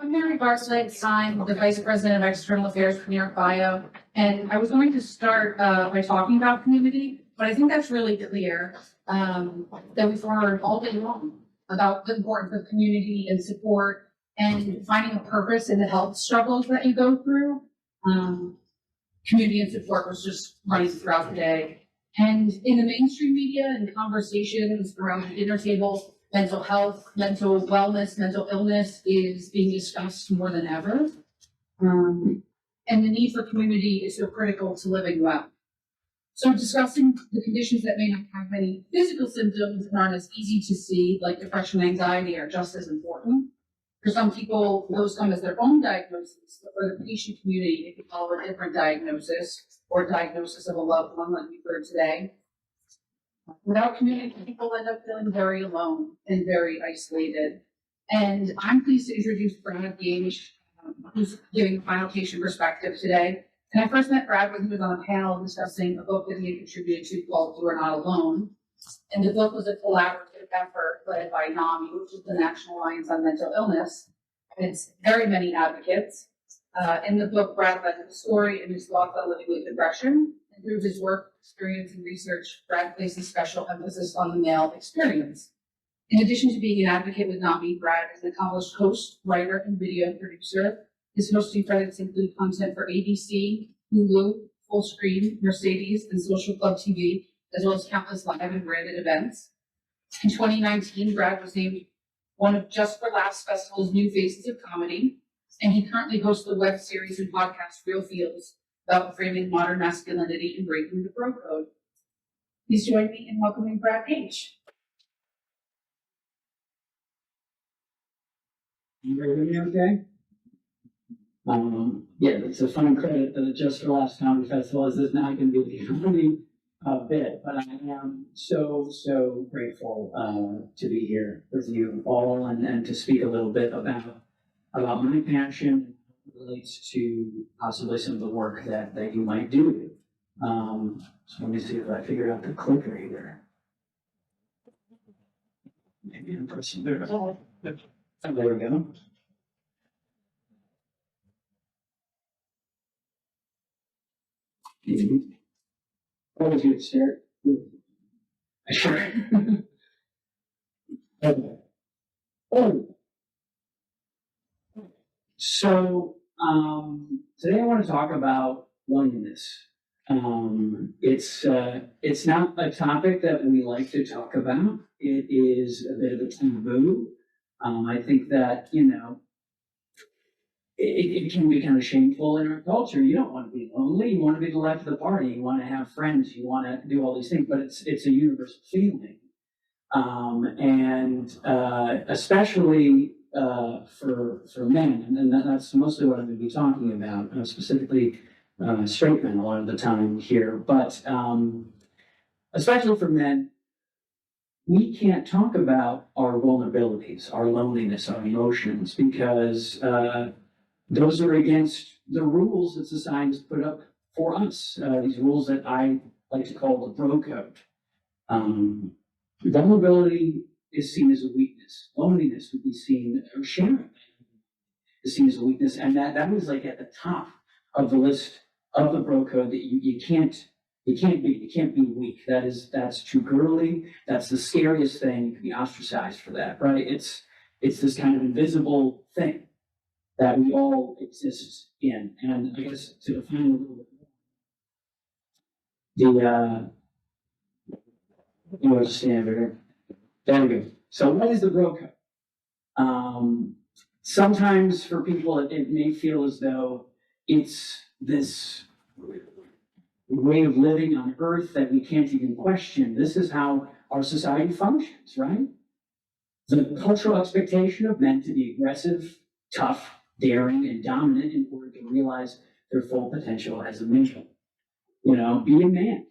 I'm Mary Barslett. I'm the Vice President of External Affairs for NewYorkBIO. And I was going to start by talking about community, but I think that's really clear that we've heard all day long about the importance of community and support and finding a purpose in the health struggles that you go through. Community and support was just running throughout the day. And in the mainstream media and conversations around the dinner table, mental health, mental wellness, mental illness is being discussed more than ever. And the need for community is so critical to living well. So discussing the conditions that may not have any physical symptoms and aren't as easy to see, like depression and anxiety, are just as important. For some people, those come as their own diagnosis, but for the patient community, it can follow a different diagnosis or diagnosis of a loved one like we heard today. Without community, people end up feeling very alone and very isolated. And I'm pleased to introduce Brad Gage, who's giving a final patient perspective today. And I first met Brad when he was on a panel discussing a book that he had contributed to called You Are Not Alone. And the book was a collaborative effort led by NAMI, which is the National Alliance on Mental Illness. And it's very many advocates. In the book, Brad led the story and his thoughts on living with depression. And through his work, experience, and research, Brad places special emphasis on the male experience. In addition to being an advocate with NAMI, Brad is an accomplished host, writer, and video producer. His hosting credits include content for ABC, Hulu, Fullscreen, Mercedes, and Social Club TV, as well as countless live and branded events. In 2019, Brad was named one of Just for Laughs Festival's New Faces of Comedy, and he currently hosts the web series and podcast Real Feels about framing modern masculinity and breaking the bro code. Please join me in welcoming Brad Gage. You hear me okay? Yeah, it's a fun credit that the Just for Laughs Comedy Festival is not going to be the only bit, but I am so grateful to be here with you all and to speak a little bit about my passion relates to possibly some of the work that you might do. So let me see if I figure out the clicker here. Maybe I'm pressing there. Oh, there we go. That was a good start. Sure. Okay. Oh. So today I want to talk about loneliness. It's not a topic that we like to talk about. It is a bit of a taboo. I think that, it can be kind of shameful in our culture. You don't want to be lonely. You want to be the life of the party. You want to have friends. You want to do all these things, but it's a universal feeling. And especially for men, and that's mostly what I'm going to be talking about, specifically straight men a lot of the time here, but especially for men, we can't talk about our vulnerabilities, our loneliness, our emotions, because those are against the rules that society has put up for us, these rules that I like to call the bro code. Vulnerability is seen as a weakness. Loneliness would be seen, or sharing is seen as a weakness, and that was like at the top of the list of the bro code that you can't be weak. That's too girly. That's the scariest thing. You can be ostracized for that, right? It's this kind of invisible thing that we all exist in. And I guess to define a little bit more, you understand better. There we go. So what is the bro code? Sometimes for people, it may feel as though it's this way of living on earth that we can't even question. This is how our society functions, right? The cultural expectation of men to be aggressive, tough, daring, and dominant in order to realize their full potential as a male. Be a man.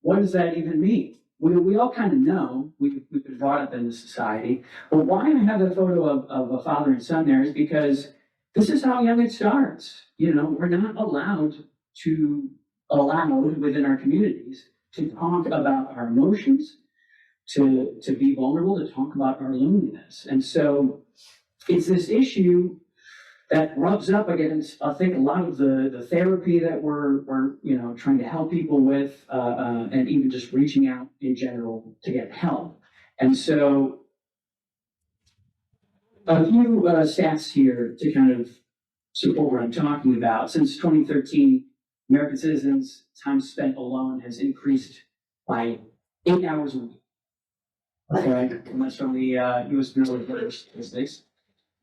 What does that even mean? We all kind of know, we've been brought up in the society, but why I have a photo of a father and son there is because this is how young it starts. We're not allowed within our communities to talk about our emotions, to be vulnerable, to talk about our loneliness. And so it's this issue that rubs up against, I think, a lot of the therapy that we're trying to help people with, and even just reaching out in general to get help. And so a few stats here to kind of support what I'm talking about. Since 2013, American citizens' time spent alone has increased by 8 hours a week. Okay, and that's from the U.S. Bureau of Labor Statistics.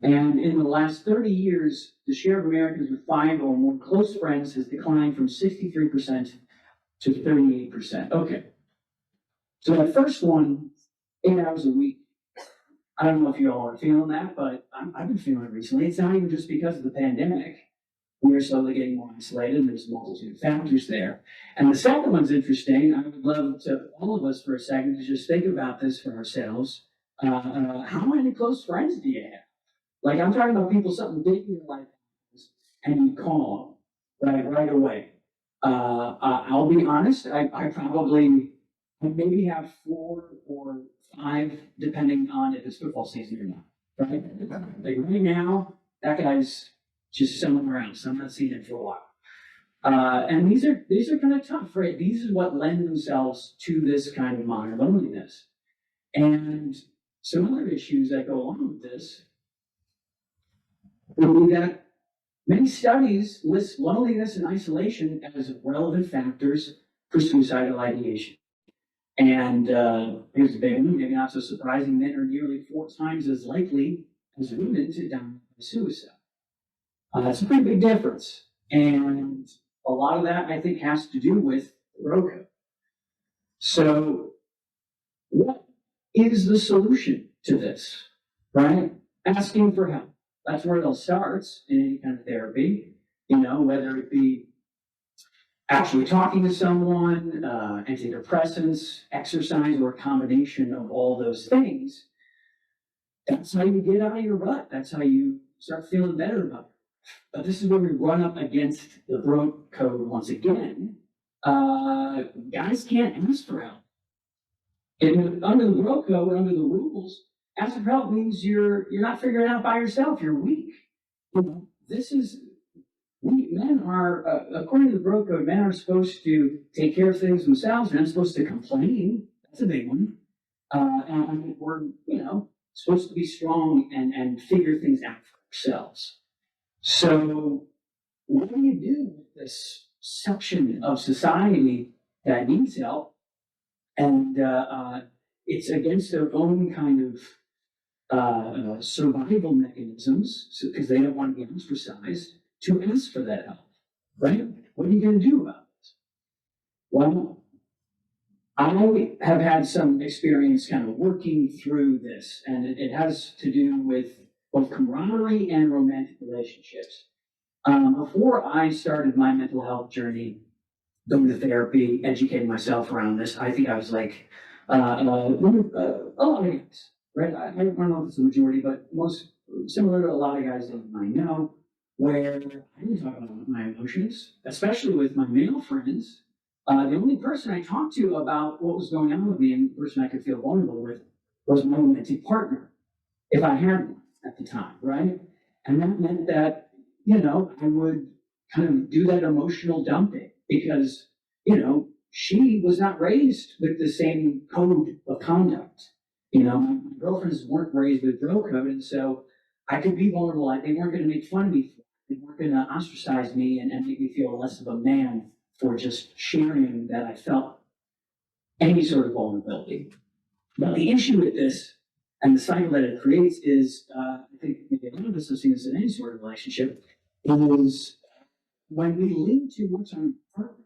And in the last 30 years, the share of Americans with 5 or more close friends has declined from 63% to 38%. Okay. So that first one, 8 hours a week. I don't know if you all are feeling that, but I've been feeling it recently. It's not even just because of the pandemic. We're slowly getting more isolated, and there's a multitude of factors there. And the second one's interesting. I would love to, all of us for a second, to just think about this for ourselves. How many close friends do you have? Like, I'm talking about people, something big in your life, and you call them right away. I'll be honest, I maybe have 4 or 5, depending on if it's football season or not. Right? Like right now, that guy's just somewhere else. I'm not seeing him for a while. And these are kind of tough, right? These are what lend themselves to this kind of modern loneliness. And some other issues that go along with this would be that many studies list loneliness and isolation as relevant factors for suicidal ideation. And here's the big one, maybe not so surprising, men are nearly 4 times as likely as women to die by suicide. That's a pretty big difference. And a lot of that, I think, has to do with Roku. So what is the solution to this, right? Asking for help. That's where it all starts in any kind of therapy, whether it be actually talking to someone, antidepressants, exercise, or a combination of all those things. That's how you get out of your rut. That's how you start feeling better about it. But this is where we run up against the Bro Code once again. Guys can't ask for help. Under the Bro Code, under the rules, ask for help means you're not figuring it out by yourself. You're weak. Men are, according to the Bro Code, men are supposed to take care of things themselves. They're not supposed to complain. That's a big one. And we're, supposed to be strong and figure things out for ourselves. So what do you do with this section of society that needs help? And it's against their own kind of survival mechanisms, because they don't want to be ostracized, to ask for that help, right? What are you going to do about this? Well, I have had some experience kind of working through this, and it has to do with both camaraderie and romantic relationships. Before I started my mental health journey, going to therapy, educating myself around this, I think I was like a lot of guys, right? I don't know if it's the majority, but most similar to a lot of guys that I know, where I didn't talk about my emotions, especially with my male friends. The only person I talked to about what was going on with me and the person I could feel vulnerable with was my romantic partner, if I had one at the time, right? And that meant that, I would kind of do that emotional dumping because, she was not raised with the same code of conduct. My girlfriends weren't raised with Bro Code, and so I could be vulnerable. They weren't going to make fun of me for it. They weren't going to ostracize me and make me feel less of a man for just sharing that I felt any sort of vulnerability. But the issue with this and the cycle that it creates is, I think maybe a lot of us have seen this in any sort of relationship, is when we lean too much on our partner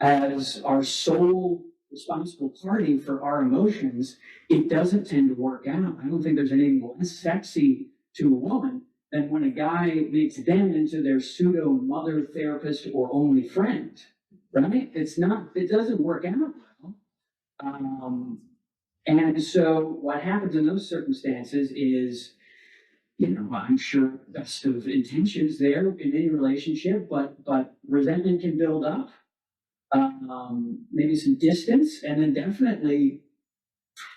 as our sole responsible party for our emotions, it doesn't tend to work out. I don't think there's anything less sexy to a woman than when a guy makes them into their pseudo mother, therapist, or only friend, right? It doesn't work out well. And so what happens in those circumstances is, I'm sure best of intentions there in any relationship, but resentment can build up, maybe some distance, and then definitely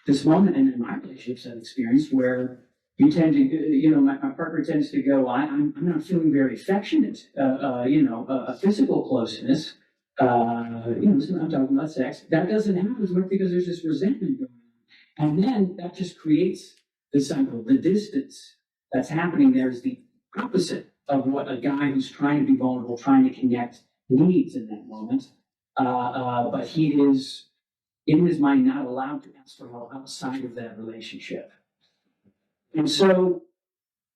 this moment, and in my relationships I've experienced where You tend to, my partner tends to go, I'm not feeling very affectionate, a physical closeness, so I'm talking about sex. That doesn't happen as much because there's this resentment going on. And then that just creates the cycle. The distance that's happening there is the opposite of what a guy who's trying to be vulnerable, trying to connect, needs in that moment. But he is, in his mind, not allowed to ask for help outside of that relationship. And so,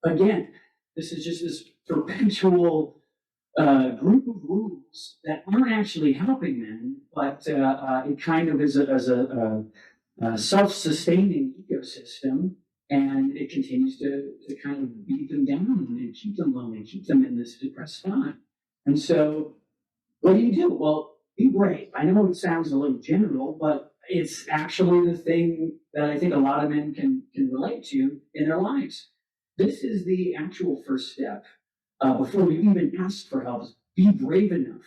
again, this is just this perpetual group of rules that aren't actually helping men, but it kind of is a self-sustaining ecosystem, and it continues to kind of beat them down and keep them lonely, keep them in this depressed spot. And so, what do? Well, be brave. I know it sounds a little general, but it's actually the thing that I think a lot of men can relate to in their lives. This is the actual first step before you even ask for help. Be brave enough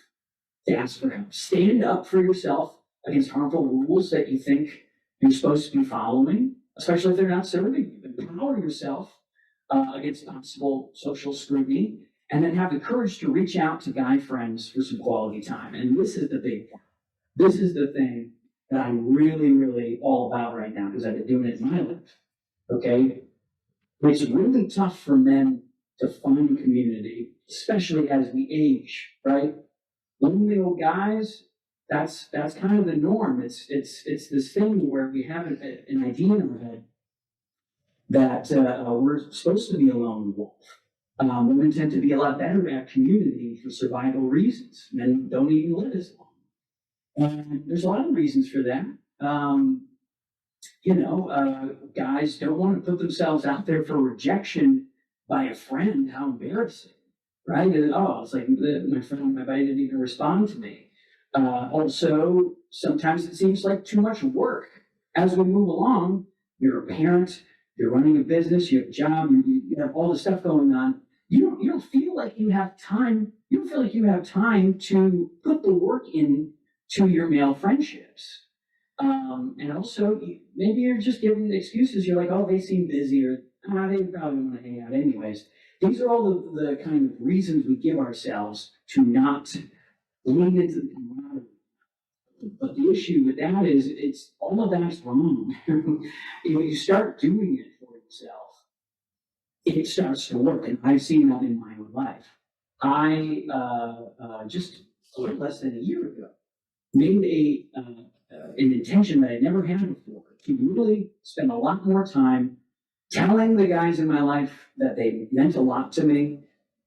to ask for help. Stand up for yourself against harmful rules that you think you're supposed to be following, especially if they're not serving you. Empower yourself against possible social scrutiny, and then have the courage to reach out to guy friends for some quality time. And this is the big part. This is the thing that I'm really, really all about right now, because I've been doing it in my life. Okay? It's really tough for men to find community, especially as we age, right? Lonely old guys, that's kind of the norm. It's this thing where we have an idea in our head that we're supposed to be a lone wolf. Women tend to be a lot better at community for survival reasons. Men don't even live as long. And there's a lot of reasons for that. Guys don't want to put themselves out there for rejection by a friend. How embarrassing, right? It's like my buddy didn't even respond to me. Also, sometimes it seems like too much work. As we move along, you're a parent, you're running a business, you have a job, you have all this stuff going on. You don't feel like you have time. You don't feel like you have time to put the work in to your male friendships. And also, maybe you're just giving the excuses. You're like, oh, they seem busy, or they probably want to hang out anyways. These are all the kind of reasons we give ourselves to not lean into the camaraderie. But the issue with that is, it's all of that's wrong. You start doing it for yourself, it starts to work, and I've seen that in my own life. I just a little less than a year ago made an intention that I never had before to really spend a lot more time telling the guys in my life that they meant a lot to me,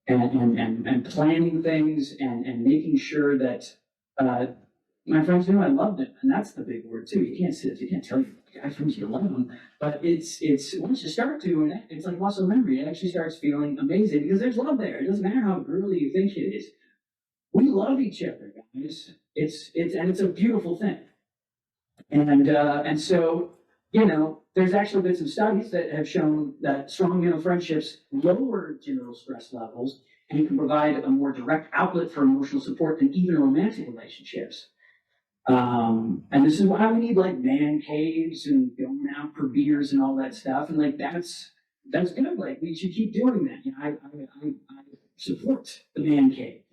and planning things and making sure that my friends knew I loved them. And that's the big word too. You can't tell your guy friends you love them, but it's once you start doing it, it's like muscle memory. It actually starts feeling amazing because there's love there. It doesn't matter how girly you think it is. We love each other, guys. It's a beautiful thing. And so, there's actually been some studies that have shown that strong male friendships lower general stress levels and can provide a more direct outlet for emotional support than even romantic relationships. And this is why we need like man caves and going out for beers and all that stuff. And like that's good. Like we should keep doing that. I support the man cave.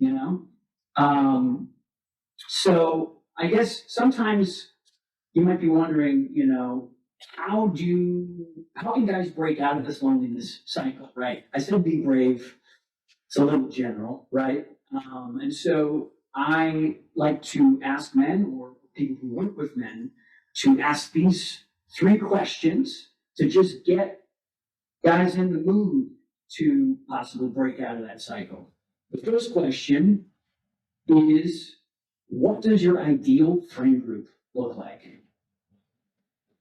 So I guess sometimes you might be wondering, how can guys break out of this loneliness cycle, right? I said be brave. It's a little general, right? And so I like to ask men or people who work with men to ask these 3 questions to just get guys in the mood to possibly break out of that cycle. The first question is, what does your ideal friend group look like?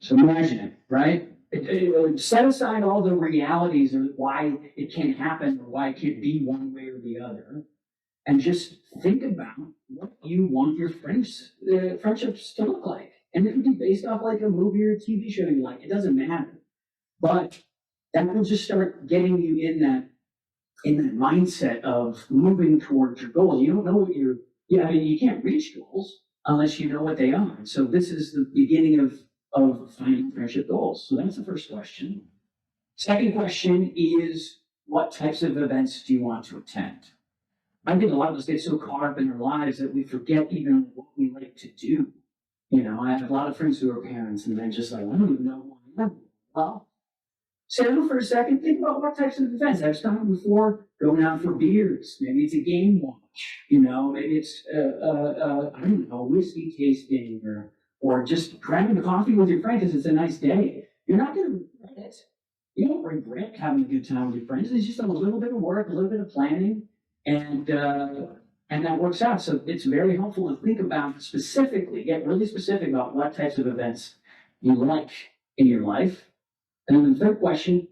So imagine it, right? Set aside all the realities of why it can't happen or why it can't be one way or the other, and just think about what you want your friendships to look like. And it could be based off like a movie or a TV show you like. It doesn't matter. But that will just start getting you in that mindset of moving towards your goals. You don't know what you can't reach goals unless you know what they are. So this is the beginning of finding friendship goals. So that's the first question. Second question is, what types of events do you want to attend? I think a lot of us get so caught up in our lives that we forget even what we like to do. You know, I have a lot of friends who are parents and they're just like, I don't even know who I am. Well, settle for a second, think about what types of events. I've started before going out for beers. Maybe it's a game watch, you know, maybe it's, I don't know, whiskey tasting or just grabbing coffee with your friend because it's a nice day. You're not going to regret it. You don't regret having a good time with your friends. It's just a little bit of work, a little bit of planning, and that works out. So it's very helpful to think about specifically, get really specific about what types of events you like in your life. And then the third question,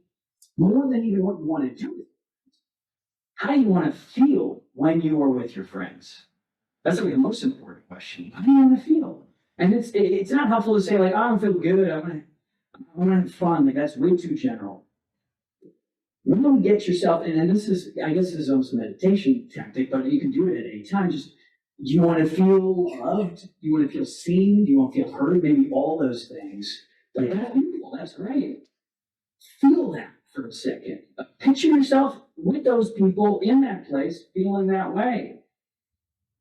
more than even what you want to do, how do you want to feel when you are with your friends? That's like the most important question. How do you want to feel? And it's not helpful to say like, oh, I don't feel good. I want to have fun. Like that's way too general. Really get yourself, and this is, I guess this is almost a meditation tactic, but you can do it at any time. Just, do you want to feel loved? Do you want to feel seen? Do you want to feel heard? Maybe all those things. Like that's beautiful. That's great. Feel that for a second. Picture yourself with those people in that place, feeling that way.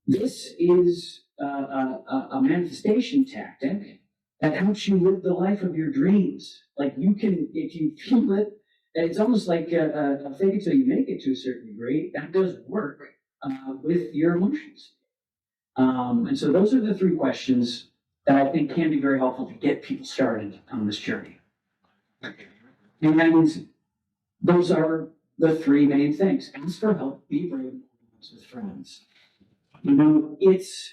This is a manifestation tactic that helps you live the life of your dreams. Like you can, if you feel it, it's almost like a fake it till you make it to a certain degree. That does work with your emotions. And so those are the three questions that I think can be very helpful to get people started on this journey. And those are the three main things. Ask for help, be brave, with friends. You know, it's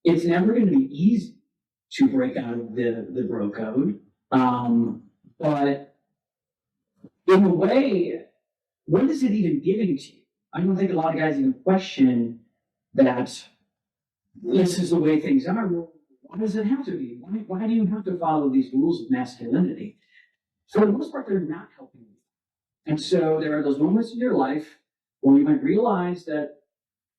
never going to be easy to break out of the bro code. But in a way, what is it even giving to you? I don't think a lot of guys even question that this is the way things are. Well, why does it have to be? Why do you have to follow these rules of masculinity? For the most part, they're not helping you. And so there are those moments in your life where you might realize that,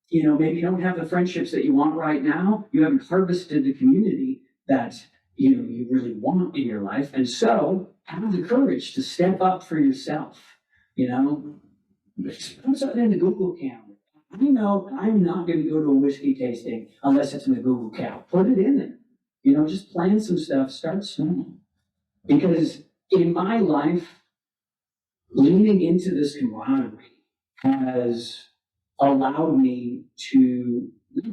you know, maybe you don't have the friendships that you want right now. You haven't harvested the community that, you know, you really want in your life. And so have the courage to step up for yourself, you know. Put something in the Google calendar. I know I'm not going to go to a whiskey tasting unless it's in the Google Cal. Put it in there. You know, just plan some stuff, start small. Because in my life, leaning into this camaraderie has allowed me to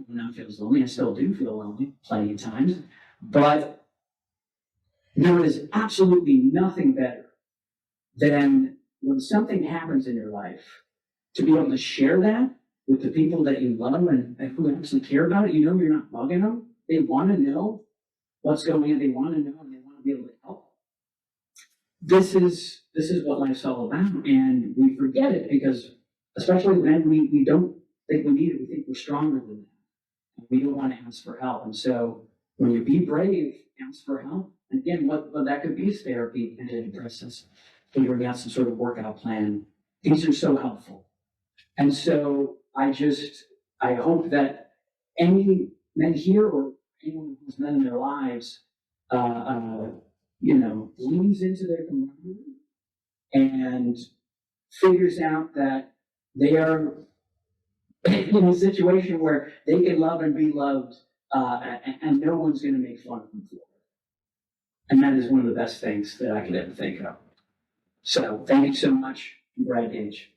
not feel lonely. I still do feel lonely plenty of times, but there is absolutely nothing better than when something happens in your life to be able to share that with the people that you love and who actually care about it. You know, you're not bugging them. They want to know what's going on. They want to know and they want to be able to help. This is what life's all about, and we forget it because, especially when we don't think we need it, we think we're stronger than that. We don't want to ask for help, and so when you be brave, ask for help. And again, what that could be is therapy, antidepressants, figuring out some sort of workout plan. These are so helpful, and so I hope that any men here or anyone who's men in their lives, you know, leans into their camaraderie and figures out that they are in a situation where they can love and be loved, and no one's going to make fun of them for it. And that is one of the best things that I could ever think of. So thank you so much, Brad Gage.